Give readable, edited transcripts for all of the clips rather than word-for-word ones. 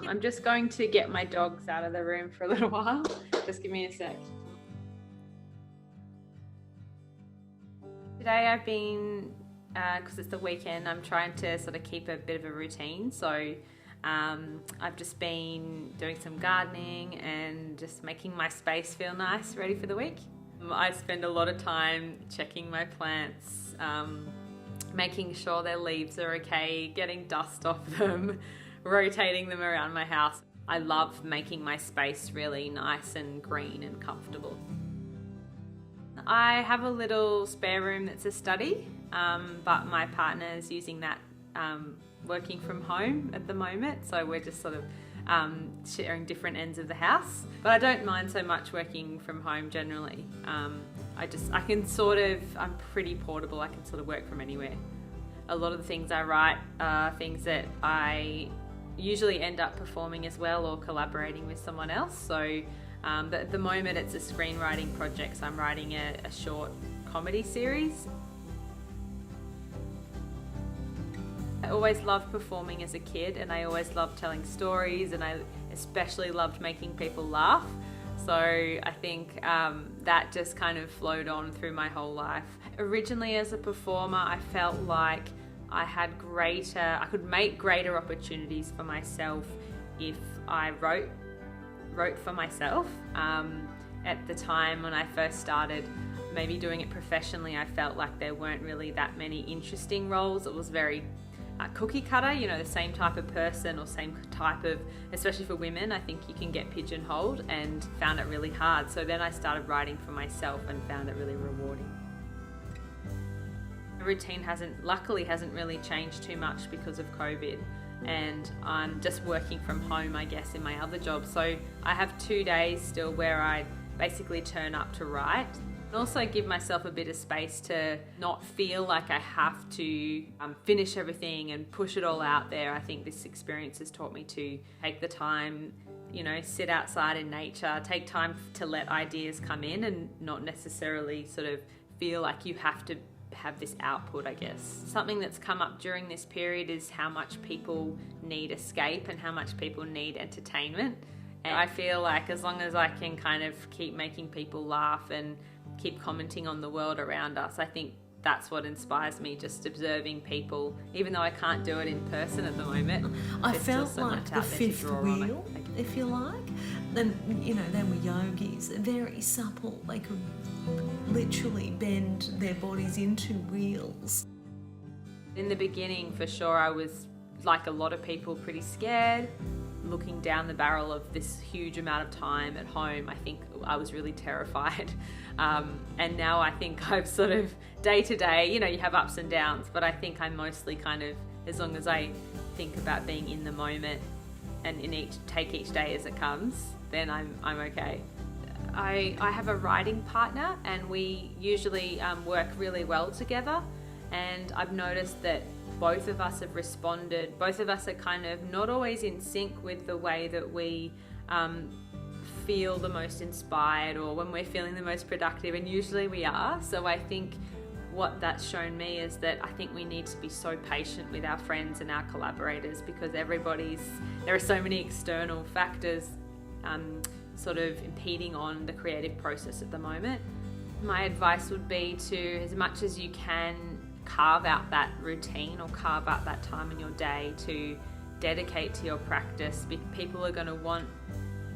I'm just going to get my dogs out of the room for a little while. Just give me a sec. Today I've been, because it's the weekend, I'm trying to sort of keep a bit of a routine. So I've just been doing some gardening and just making my space feel nice, ready for the week. I spend a lot of time checking my plants, making sure their leaves are okay, getting dust off them, rotating them around my house. I love making my space really nice and green and comfortable. I have a little spare room that's a study, but my partner is using that working from home at the moment, so we're just sort of sharing different ends of the house. But I don't mind so much working from home generally. I'm pretty portable, I can sort of work from anywhere. A lot of the things I write are things that I usually end up performing as well or collaborating with someone else. So but at the moment it's a screenwriting project, so I'm writing a short comedy series. I always loved performing as a kid, and I always loved telling stories, and I especially loved making people laugh. So I think that just kind of flowed on through my whole life. Originally as a performer, I felt like I could make greater opportunities for myself if I wrote for myself. At the time when I first started maybe doing it professionally, I felt like there weren't really that many interesting roles. It was very cookie cutter, you know, the same type of person or same type of, especially for women, I think you can get pigeonholed, and found it really hard. So then I started writing for myself and found it really rewarding. The routine luckily hasn't really changed too much because of COVID, and I'm just working from home, I guess, in my other job. So I have 2 days still where I basically turn up to write. And also give myself a bit of space to not feel like I have to finish everything and push it all out there. I think this experience has taught me to take the time, you know, sit outside in nature, take time to let ideas come in and not necessarily sort of feel like you have to have this output, I guess. Something that's come up during this period is how much people need escape and how much people need entertainment. And I feel like as long as I can kind of keep making people laugh and keep commenting on the world around us, I think that's what inspires me, just observing people, even though I can't do it in person at the moment. I felt like the fifth wheel, if you like. Then, you know, they were yogis, very supple. They could literally bend their bodies into wheels. In the beginning, for sure, I was, like a lot of people, pretty scared, looking down the barrel of this huge amount of time at home. I think I was really terrified. And now I think I've sort of day to day, you know, you have ups and downs, but I think I'm mostly kind of, as long as I think about being in the moment and take each day as it comes, then I'm okay. I have a writing partner, and we usually work really well together, and I've noticed that both of us have responded. Both of us are kind of not always in sync with the way that we feel the most inspired or when we're feeling the most productive, and usually we are. So I think what that's shown me is that I think we need to be so patient with our friends and our collaborators, because there are so many external factors sort of impeding on the creative process at the moment. My advice would be to, as much as you can, carve out that routine or carve out that time in your day to dedicate to your practice. People are going to want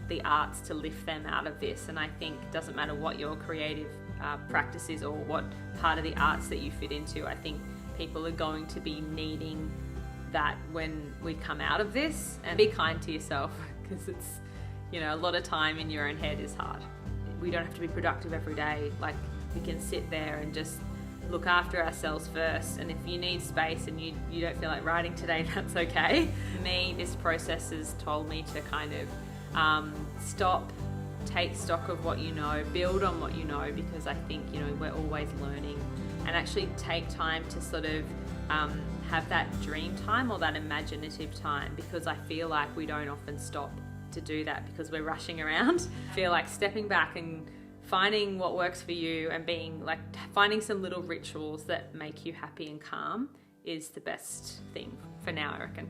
the arts to lift them out of this, and I think it doesn't matter what your creative practice is or what part of the arts that you fit into. I think people are going to be needing that when we come out of this. And be kind to yourself, because it's, you know, a lot of time in your own head is hard. We don't have to be productive every day. Like, we can sit there and just look after ourselves first, and if you need space and you don't feel like writing today, that's okay. For me, this process has told me to kind of stop, take stock of what you know, build on what you know, because I think, you know, we're always learning, and actually take time to sort of have that dream time or that imaginative time, because I feel like we don't often stop to do that because we're rushing around. I feel like stepping back and finding what works for you and finding some little rituals that make you happy and calm is the best thing for now, I reckon.